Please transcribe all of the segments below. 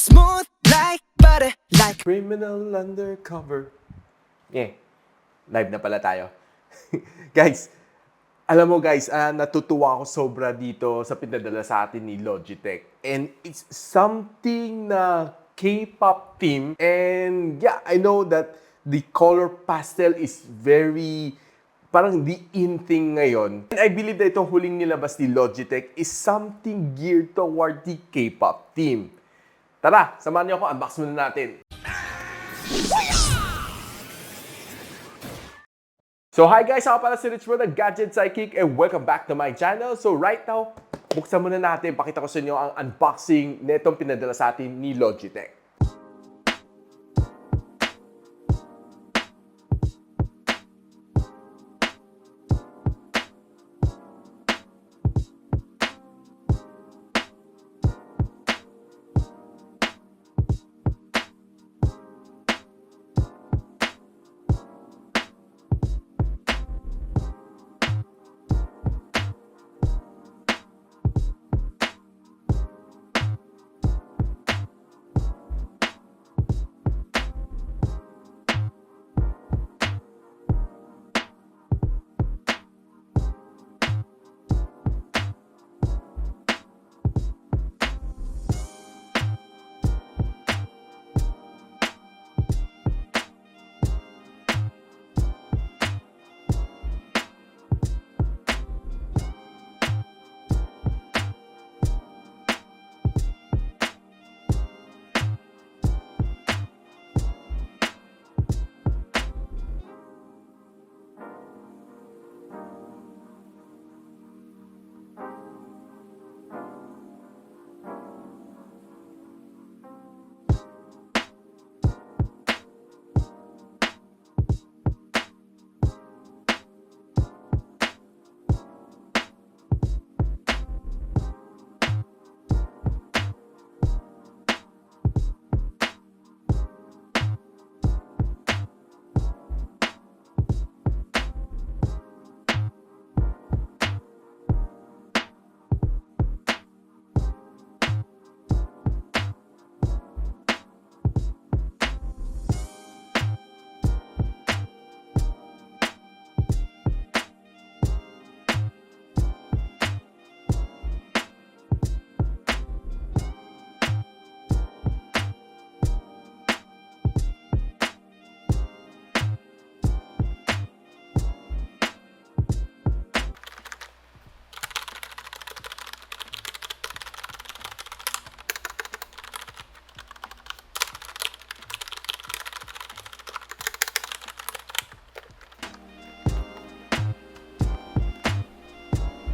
Smooth like butter, like Criminal undercover. Live na pala tayo. Guys, alam mo guys, natutuwa ako sobra dito sa pinadala sa atin ni Logitech. And it's something na K-pop theme. And yeah, I know that the color pastel is very parang the in thing ngayon. And I believe that itong huling nilabas ni Logitech is something geared toward the K-pop theme. Tara, samahan niyo ako, unbox muna natin. So hi guys, ako pala si Rich Bro ng Gadget, Sidekick, and welcome back to my channel. So right now, buksan muna natin, pakita ko sa inyo ang unboxing netong pinadala sa atin ni Logitech.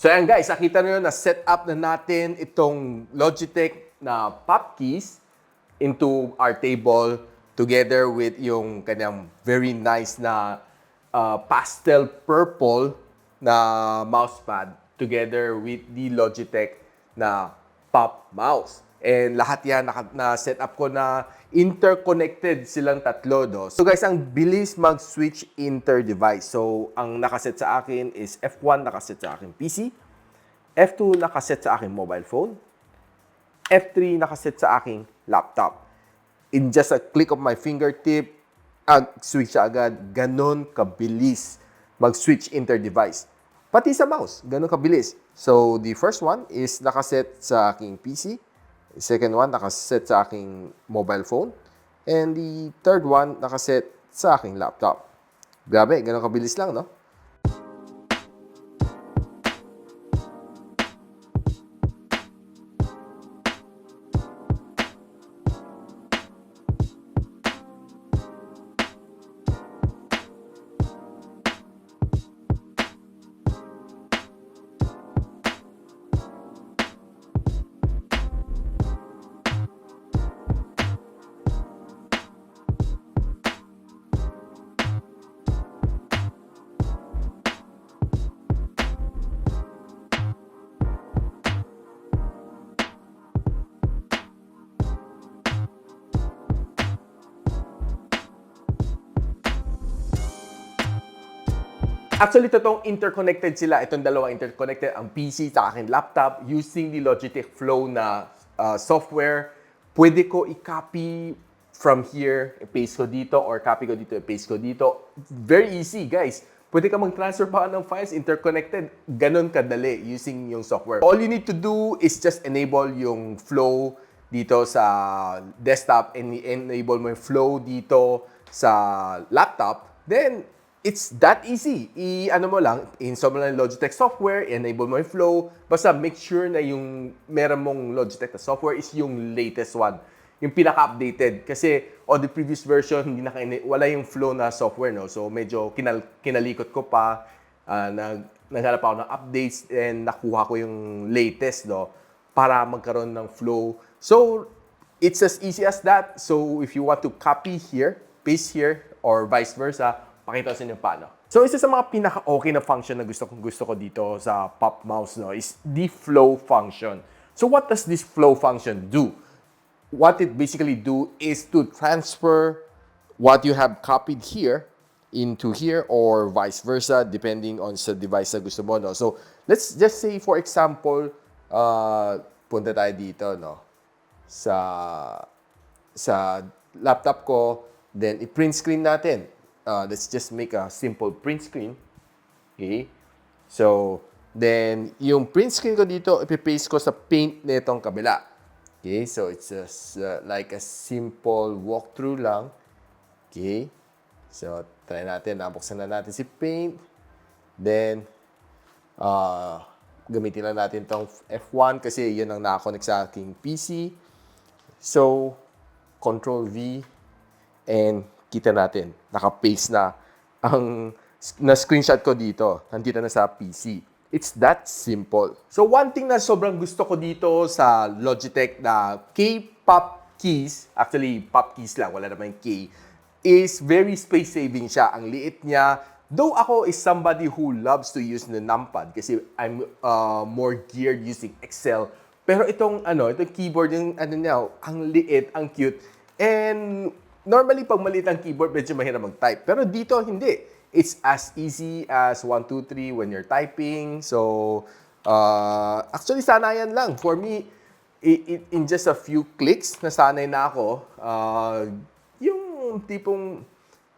So ayan guys, nakita nyo na set up na natin itong Logitech na pop keys into our table together with yung kanyang very nice na pastel purple na mousepad together with the Logitech na pop mouse. And lahat yan na-set up ko na interconnected silang tatlo. No? So guys, ang bilis mag-switch inter-device. So ang nakaset sa akin is F1 nakaset sa aking PC, F2 nakaset sa aking mobile phone, F3 nakaset sa aking laptop. In just a click of my fingertip, switch agad. Ganon kabilis mag-switch inter-device. Pati sa mouse, ganon kabilis. So the first one is nakaset sa aking PC. The second one, nakaset sa aking mobile phone. And the third one, nakaset sa aking laptop. Grabe, ganun kabilis lang, no? Actually, totoong interconnected sila. Itong dalawang interconnected, ang PC sa aking laptop using the Logitech Flow na software. pwede ko i-copy from here, i-paste ko dito, or copy ko dito, i-paste ko dito. Very easy, guys. Pwede ka mag-transfer pa ng files, interconnected. Ganon kadali using yung software. All you need to do is just enable yung flow dito sa desktop and enable mo yung flow dito sa laptop. Then, it's that easy. I-ano mo lang, install mo lang yung Logitech software, enable mo yung flow. Basta make sure na yung meron mong Logitech na software is yung latest one. Yung pinaka-updated. Kasi on the previous version, wala yung flow na software, no? So, medyo kinalikot ko pa. Naghanap ako ng updates and nakuha ko yung latest, no? Para magkaroon ng flow. So, it's as easy as that. So, if you want to copy here, paste here, or vice versa, pakita sa inyo paano. So, isa sa mga pinaka-okay na function na gusto ko dito sa Pop Mouse, no, is the flow function. So, what does this flow function do? What it basically do is to transfer what you have copied here into here or vice versa depending on sa device na gusto mo, no? So, let's just say for example, punta tayo dito, no? Sa laptop ko, then i-print screen natin. Let's just make a simple print screen. Okay? So, then yung print screen ko dito, ipipaste ko sa paint nitong kabila. Okay, so it's just like a simple walkthrough lang. Okay, so try natin, nabuksan na natin si Paint. Then, gamitin lang natin tong F1 kasi yun ang nakakonect sa aking PC. So, Control V and kita natin, naka-paste na ang na-screenshot ko dito. Nandito na sa PC. It's that simple. So, one thing na sobrang gusto ko dito sa Logitech na K-pop keys, actually, pop keys lang, wala naman K, is very space-saving siya. Ang liit niya. Though ako is somebody who loves to use the numpad kasi I'm more geared using Excel. Pero itong keyboard, yung niya, ang liit, ang cute. And normally, pag maliit ang keyboard, medyo mahirap mag-type. Pero dito, hindi. It's as easy as 1, 2, 3 when you're typing. So, actually, sanayan lang. For me, in just a few clicks, nasanay na ako. Yung tipong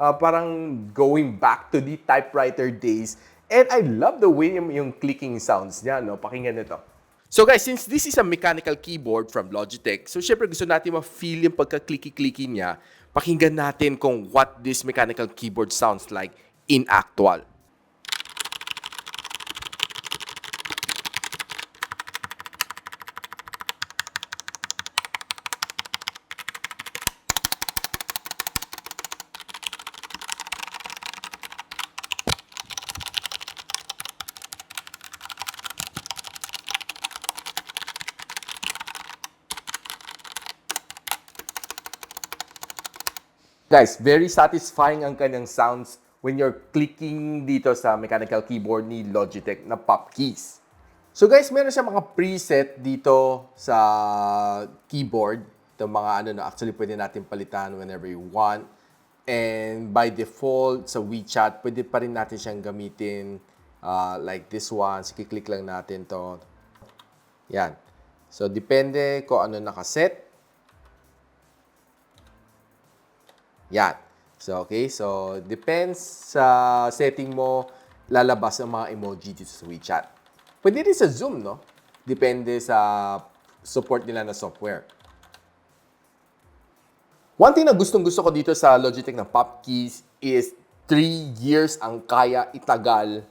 parang going back to the typewriter days. And I love the way yung clicking sounds niya, no? Pakinggan nito. So guys, since this is a mechanical keyboard from Logitech, so syempre gusto natin ma-feel yung pagka-clicky-clicky niya. Pakinggan natin kung what this mechanical keyboard sounds like in actual. Guys, very satisfying ang kanyang sounds when you're clicking dito sa mechanical keyboard ni Logitech na pop keys. So guys, meron siya mga preset dito sa keyboard. Ito mga actually pwede natin palitan whenever you want. And by default, sa WeChat, pwede pa rin natin siyang gamitin like this one. So, click lang natin to. Yan. So, depende kung ano nakaset. Yan. So, okay. So, depends sa setting mo, lalabas ang mga emoji dito sa WeChat. Pwede rin sa Zoom, no? Depende sa support nila na software. One thing na gustong-gusto ko dito sa Logitech na Pop Keys is 3 years ang kaya itagal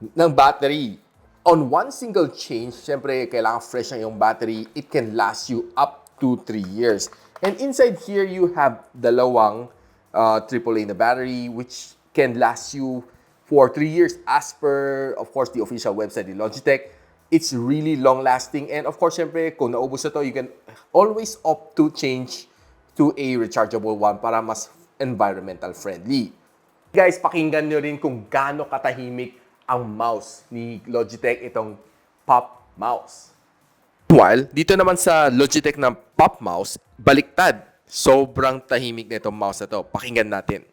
ng battery. On one single change, syempre, kailangan fresh ang yung battery. It can last you up to 3 years. And inside here, you have dalawang AAA na battery which can last you for 3 years as per, of course, the official website ni Logitech. It's really long-lasting. And of course, syempre, kung naubos na to, you can always opt to change to a rechargeable one para mas environmental friendly. Guys, pakinggan nyo rin kung gaano katahimik ang mouse ni Logitech, itong Pop Mouse. While, dito naman sa Logitech ng Pop Mouse, baliktad. Sobrang tahimik na itong mouse na to. Pakinggan natin.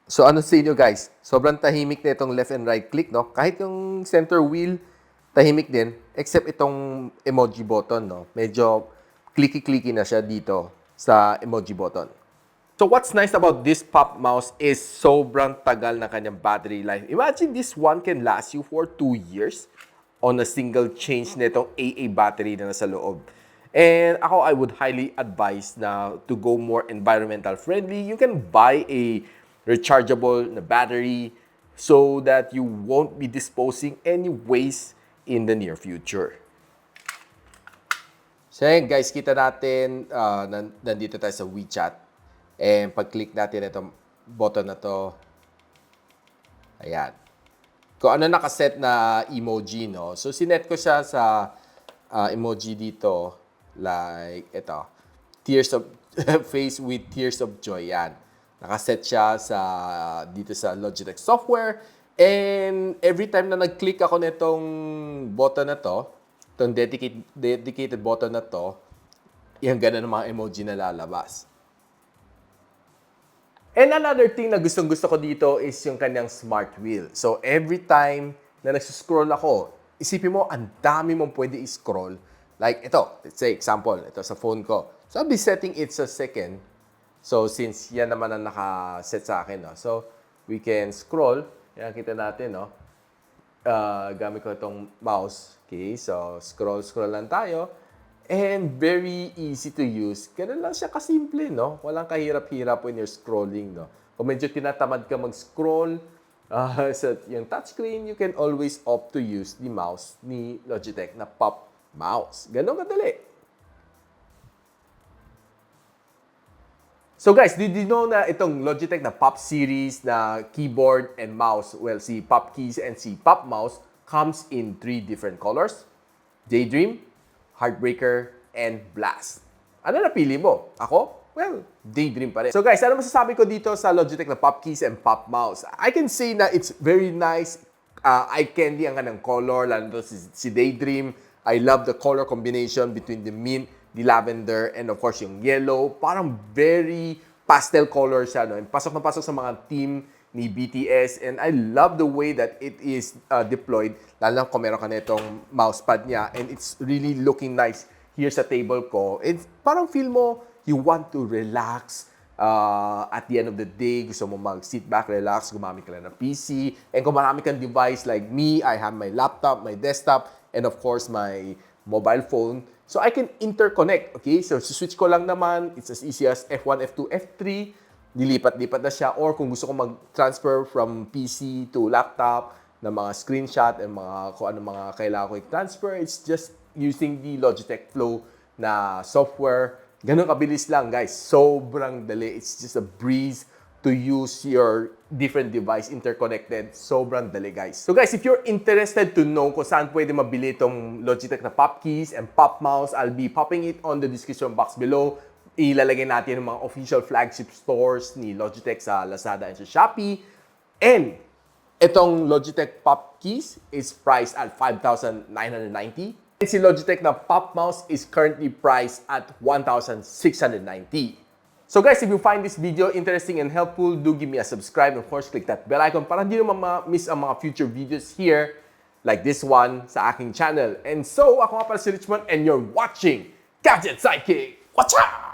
So ano sa inyo guys? Sobrang tahimik na itong left and right click, no? Kahit yung center wheel, tahimik din. Except itong emoji button, no? Medyo clicky-clicky na siya dito sa emoji button. So what's nice about this pop mouse is sobrang tagal na kanyang battery life. Imagine this one can last you for 2 years on a single change nitong AA battery na nasa loob. And ako, I would highly advise na to go more environmental friendly. You can buy a rechargeable na battery so that you won't be disposing any waste in the near future. So yun guys, kita natin, nandito tayo sa WeChat. And pag-click natin itong button na to, ayan. Kung ano nakaset na emoji, no? So sinet ko siya sa emoji dito, like ito, tears of face with tears of joy, yan. Nakaset siya dito sa Logitech software. And every time na nag-click ako nitong button na to, itong dedicated button na to, yung ganun ng mga emoji na lalabas. And another thing na gustong-gusto ko dito is yung kanyang smart wheel. So every time na nagsuscroll ako, isipin mo, ang dami mong pwede i-scroll. Like ito, let's say example, ito sa phone ko. So I'll be setting it sa second. So since yan naman ang nakaset sa akin, no? So we can scroll. Yan, kita natin, no? Gamit ko itong mouse. Okay, so scroll lang tayo. And very easy to use. Ganun lang siya kasimple, no? Walang kahirap-hirap when you're scrolling, no? Kung medyo tinatamad ka mag-scroll sa yung touchscreen, you can always opt to use the mouse ni Logitech na pop mouse. Ganun kadali. So guys, did you know na itong Logitech na Pop series na keyboard and mouse, well, si Pop keys and si Pop mouse comes in 3 different colors. Daydream, Heartbreaker, and Blast. Ano napili mo? Ako? Well, Daydream pa rin. So guys, ano masasabi ko dito sa Logitech na Pop keys and Pop mouse? I can say na it's very nice. Eye candy ang kanang color, lalo to si Daydream. I love the color combination between the mint, the lavender, and of course yung yellow. Parang very pastel color siya, no? And pasok na pasok sa mga team ni BTS. And I love the way that it is deployed. Lalo na kung meron ka na itong mousepad niya. And it's really looking nice here sa table ko. It's parang feel mo, you want to relax. At the end of the day, gusto mo mag-sit back, relax, gumamit ka lang ng PC. And kung marami kang device like me, I have my laptop, my desktop, and of course, my mobile phone. So I can interconnect, okay? So switch ko lang naman. It's as easy as F1, F2, F3. Dilipat-lipat na siya. Or kung gusto ko mag-transfer from PC to laptop na mga screenshot and kung ano mga kailangan ko i-transfer, it's just using the Logitech Flow na software. Ganun kabilis lang, guys. Sobrang dali. It's just a breeze to use your different device interconnected. Sobrang dali, guys. So guys, if you're interested to know kung saan pwede mabili itong Logitech na Pop keys and Pop mouse, I'll be popping it on the description box below. Ilalagay natin yung mga official flagship stores ni Logitech sa Lazada and sa Shopee. And itong Logitech Pop keys is priced at $5,990. And si Logitech na Pop mouse is currently priced at $1,690. So guys, if you find this video interesting and helpful, do give me a subscribe and of course click that bell icon para hindi naman ma-miss ang mga future videos here like this one sa aking channel. And so, ako nga pala si Richmond and you're watching Gadget Sidekick. Watch out!